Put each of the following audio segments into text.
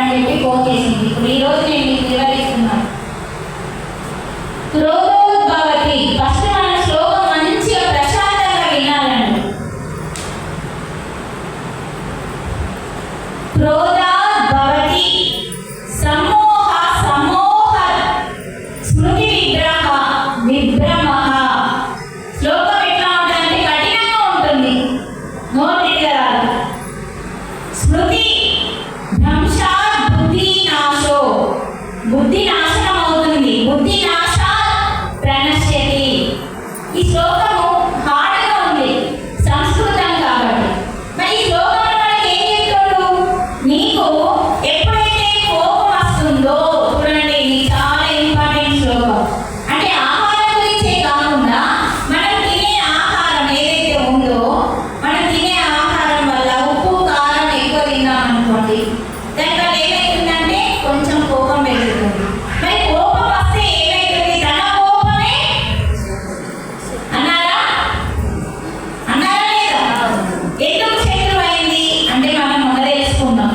అని చెప్పి ఫోన్ చేసింది. ఇప్పుడు ఈరోజు నేను మీకు వివరిస్తున్నాను. క్రోధోద్భవతి. ఫస్ట్ మన శ్లోకం మంచిగా ప్రశాంతంగా వినాలండి. క్రోధోద్భవతి సమోహ సమోహ స్మృతి విభ్రమః. శ్లోకం ఎట్లా ఉంటుందంటే కఠినంగా ఉంటుంది, నోటికి రాదు. స్మృతి భ్రంశాత్ బుద్ధి నాశో. బుద్ధి నాశనం అవుతుంది. బుద్ధి నాశాత్ ప్రణశ్యతి. ఈ శ్లోకము హార్డ్గా ఉంది, సంస్కృతం కాబట్టి. మరి ఈ శ్లోకంలో మనకి ఏం చెప్తాడు? నీకు ఎప్పుడైతే కోపం వస్తుందో, చూడండి ఇది చాలా ఇంపార్టెంట్ శ్లోకం. అంటే ఆహారం గురించే కాకుండా మనం తినే ఆహారం ఏదైతే ఉందో, మనం తినే ఆహారం వల్ల ఉప్పు కారం ఎక్కువ తిన్నామనుకోండి, దానివల్ల ఏమవుతుందంటే కొంచెం కోపం పెరుగుతుంది. మరి కోపం వస్తే ఏమవుతుంది? తన కోపమే అన్నారా లేదా? ఎందుకు శత్రువు అయింది అంటే మనం మొన్న తెలుసుకున్నాం.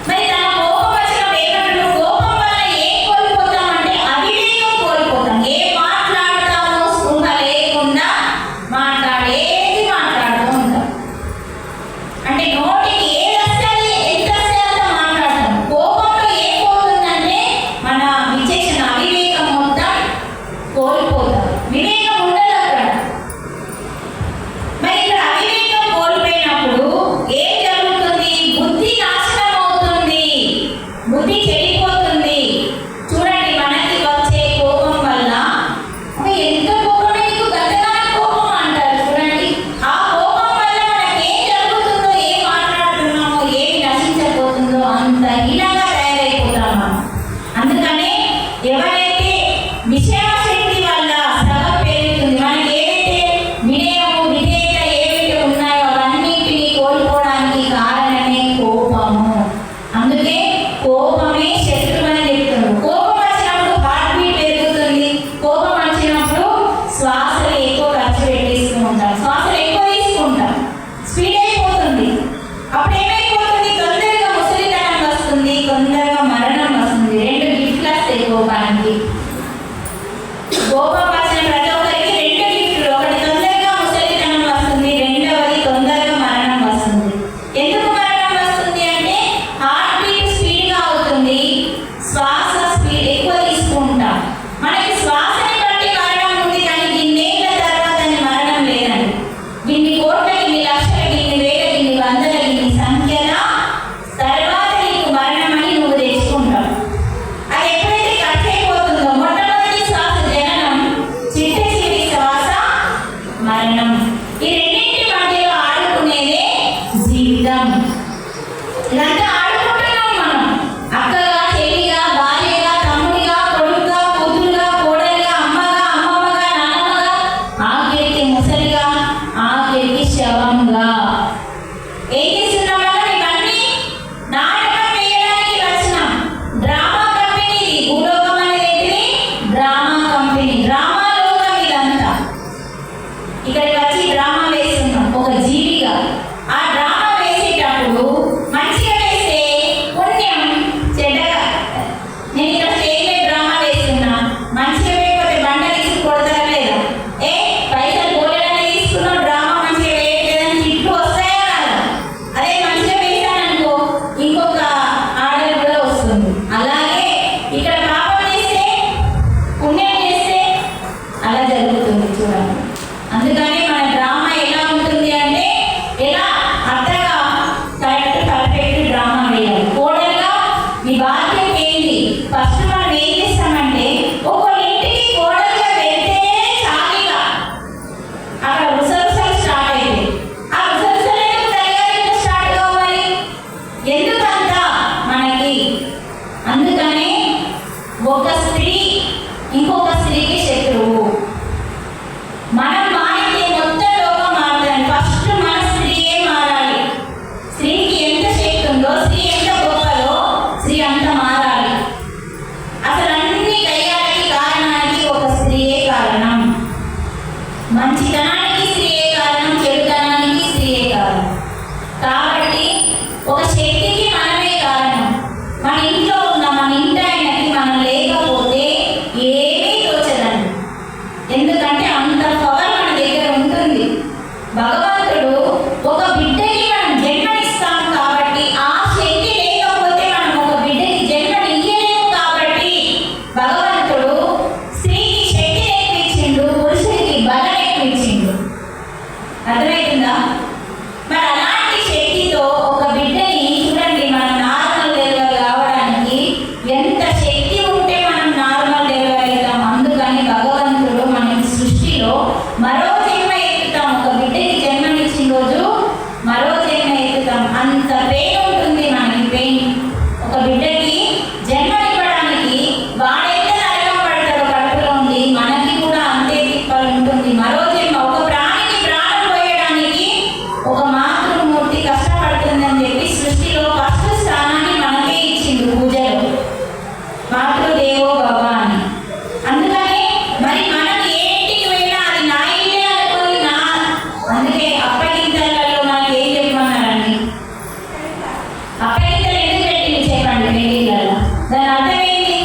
మరి తన కోపం వచ్చినప్పుడు ఏమంటాడు? కోపం వల్ల ఏం కోల్పోతామంటే అవివేకం కోల్పోతాం. ఏం మాట్లాడతామో స్పృహ లేకుండా మాట్లాడుతూ ఉంటాం. అంటే నోటికి ఏది వస్తే ఎంత వస్తే అంత మాట్లాడతాం. కోపంలో ఏం పోతుందంటే మన అప్పగింతలు ఎందుకు పెట్టింది చెప్పండి పెళ్ళిళ్ళలో? దాని అర్థం ఏంటి?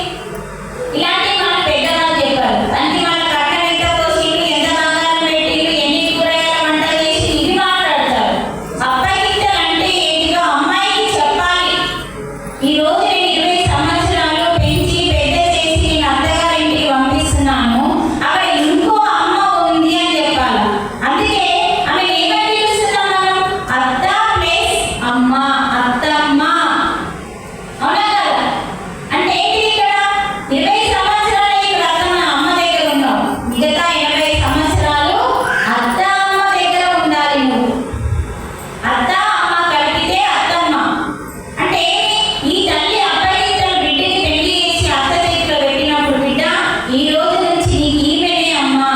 ఇలాంటివి మన పెద్దవాళ్ళు చెప్పారు. దానికి మన కట్నం ఎంత పోసిండ్రు, ఎంత బంగారం పెట్టిండ్రు, ఎన్ని కూరగాయల వంటలు చేసి ఇవి మాట్లాడతారు. అప్పగింతలు అంటే ఏంటిదో అమ్మాయికి చెప్పాలి. ఈ రోజు నేను 20 సంవత్సరాలు పెంచి పెద్ద చేసి నేను అత్తగారింటికి పంపిస్తున్నాను, అక్కడ ఇంకో అమ్మ ఉంది అని చెప్పాలి. అందుకే ఆమె ఏమని పిలుస్తున్నాం మనం? అత్త ప్లస్ అమ్మ, అత్తమ్మ. అవునా కదా? అంటే ఏంటి ఇక్కడ 20 సంవత్సరాలు ఇప్పుడు అత్తమ్మ అమ్మ దగ్గర ఉన్నావు, మిగతా 80 సంవత్సరాలు అత్త అమ్మ దగ్గర ఉండాలి నువ్వు. అత్త అమ్మ కలిపితే అత్తమ్మ. అంటే ఏమి? ఈ తల్లి అప్పగింతలు బిడ్డకి పెళ్లి చేసి అత్త చేతిలో పెట్టినప్పుడు బిడ్డ ఈ రోజు నుంచి నీకు ఈమెనే అమ్మా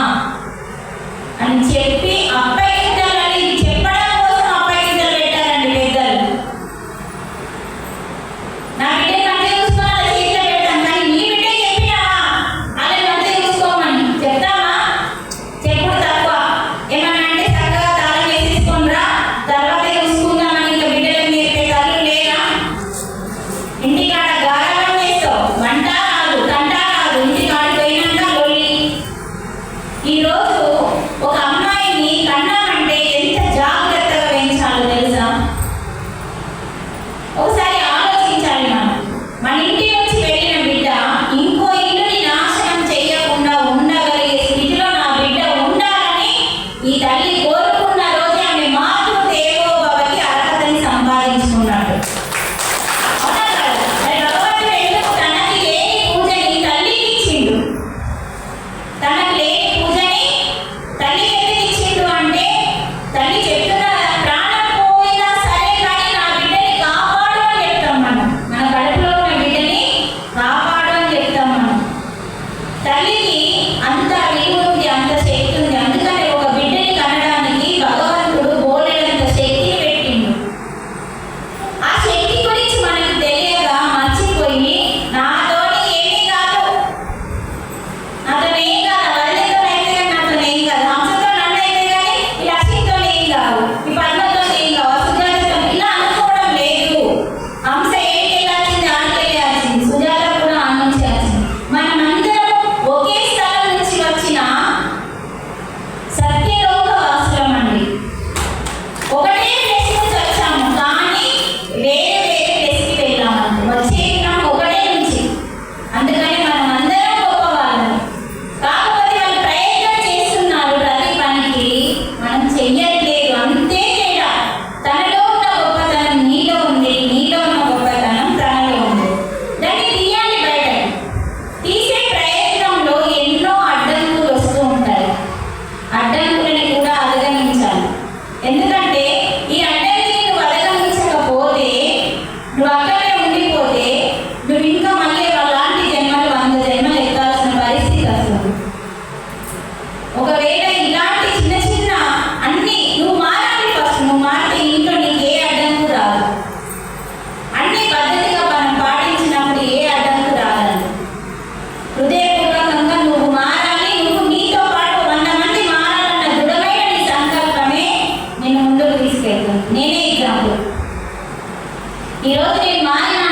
అని చెప్పి అప్పగింతలు అని చెప్పడం కోసం అప్పగింతలు పెట్టారండి పెద్దలు. నా బిడ్డ మంచిగా చూసుకోవాలి చేతిలో పెడతాను, కానీ నీ బిడ్డ చెప్పినావా అలా మంచిగా చూసుకోమని చెప్తామా? చెప్పుడు తక్కువ. ఏమన్నా అంటే చక్కగా తాళం వేసేసుకొని రా, తర్వాత చూసుకుందామని ఇంకా బిడ్డలకు నేర్పే తల్లు లేరా? ఇంటికాడ గారాబం చేస్తావు, వంట రాదు, తంట రాదు, ఇంటికాడ పోయినాక లొల్లి. ఈరోజు ఒక అమ్మాయిని కన్నామంటే ఎంత జాగ్రత్తగా పెంచాలో తెలుసా? ఒకసారి ఆలోచించాలి మనం. మన ఇంటి నుంచి వెళ్ళిన బిడ్డ ఇంకో ఇల్లుని నాశనం చేయకుండా ఉండగలిగే స్థితిలో నా బిడ్డ ఉండాలని ఈ తల్లి కోరుకున్న రోజే ఆమె మాతృదేవోభవకి అర్హతని సంపాదించుకున్నాడు. అవునా కదా? మరి భగవంతుడు ఎందుకు తనకి లేని పూజని తల్లికి ఇచ్చిండు? తనకి లేని పూజని తల్లికి ఎందుకు ఇచ్చిండు అంటే తల్లి చెప్తున్న ప్రాణం పోయినా సరే కానీ నా బిడ్డని కాపాడు అని చెప్తాం మనం. మన కడుపులో ఉన్న బిడ్డని కాపాడు అని చెప్తాం మనం. తల్లికి అంత విలువ ఉంది, అంత శక్తి ఉంది. అందుకని ఒక బిడ్డని కనడానికి భగవంతుడు బోలెడంత శక్తిని పెట్టిండు. ఆ శక్తి గురించి మనకు తెలియక మర్చిపోయి నాతోని ఏమీ కాదు, నాతో ఏం కాదు, వల్లితో అయితే కానీ నాతో ఏం కాదు, హంసతో నన్ను అయితే కానీ ఈ లక్ష్మితో ఏం కాదు, ఈ పద్మతో ఏం కాదు, సుజాతతో ఇలా అనుకోవడం లేదు. హంస ఏడికి వెళ్ళాల్సింది ఆడికి వెళ్ళాల్సింది, సుజాత కూడా ఆ నుంచి వచ్చింది. మనమందరం ఒకే స్థలం నుంచి వచ్చిన సత్యలోక వాసులం అండి. ఒకటే ప్లేస్ నుంచి వచ్చాము కానీ వేరే వేరే ప్లేస్కి వెళ్ళామంటే వచ్చేసినాం ఒకటే నుంచి. అందుకని మనం అందరం గొప్పవాళ్ళం. కాకపోతే వాళ్ళు ప్రయత్నం చేస్తున్నారు ప్రతి పనికి, మనం చెయ్యట్లేదు, అంతే తేడా. తనలో ఉన్న గొప్పతనం నీలో ఉంది, నీలో ఉన్న గొప్పతనం తనలో ఉంది. దాన్ని తీయాలి బయట. తీసే ప్రయత్నంలో ఎన్నో అడ్డంకులు వస్తూ ఉంటాయి. అడ్డంకులని కూడా అధిగమించాలి. ఎందుకంటే ఈ అడ్డంకిని నువ్వు అధిగమించకపోతే, నువ్వు అక్కడే ఉండిపోతే, నువ్వు ఇంకా మళ్ళీ అలాంటి జన్మలు 100 జన్మలు ఎత్తాల్సిన పరిస్థితి వస్తుంది. ఒకవేళ ఇలాంటి చిన్న చిన్న అన్ని నువ్వు మారాలి. ఫస్ట్ నువ్వు మారితే ఇంట్లో నీకు ఏ అడ్డంకు రాదు. అన్ని పద్ధతిగా మనం పాటించినప్పుడు ఏ అడ్డంకు రాదండి. హృదయపూర్వకంగా నువ్వు మారాలి. నువ్వు నీతో పాటు 100 మంది మారాలన్న దృఢమైన నీ సంకల్పమే నేను ముందుకు తీసుకెళ్తాను. నేనే ఎగ్జాంపుల్. ఈరోజు నేను మారిన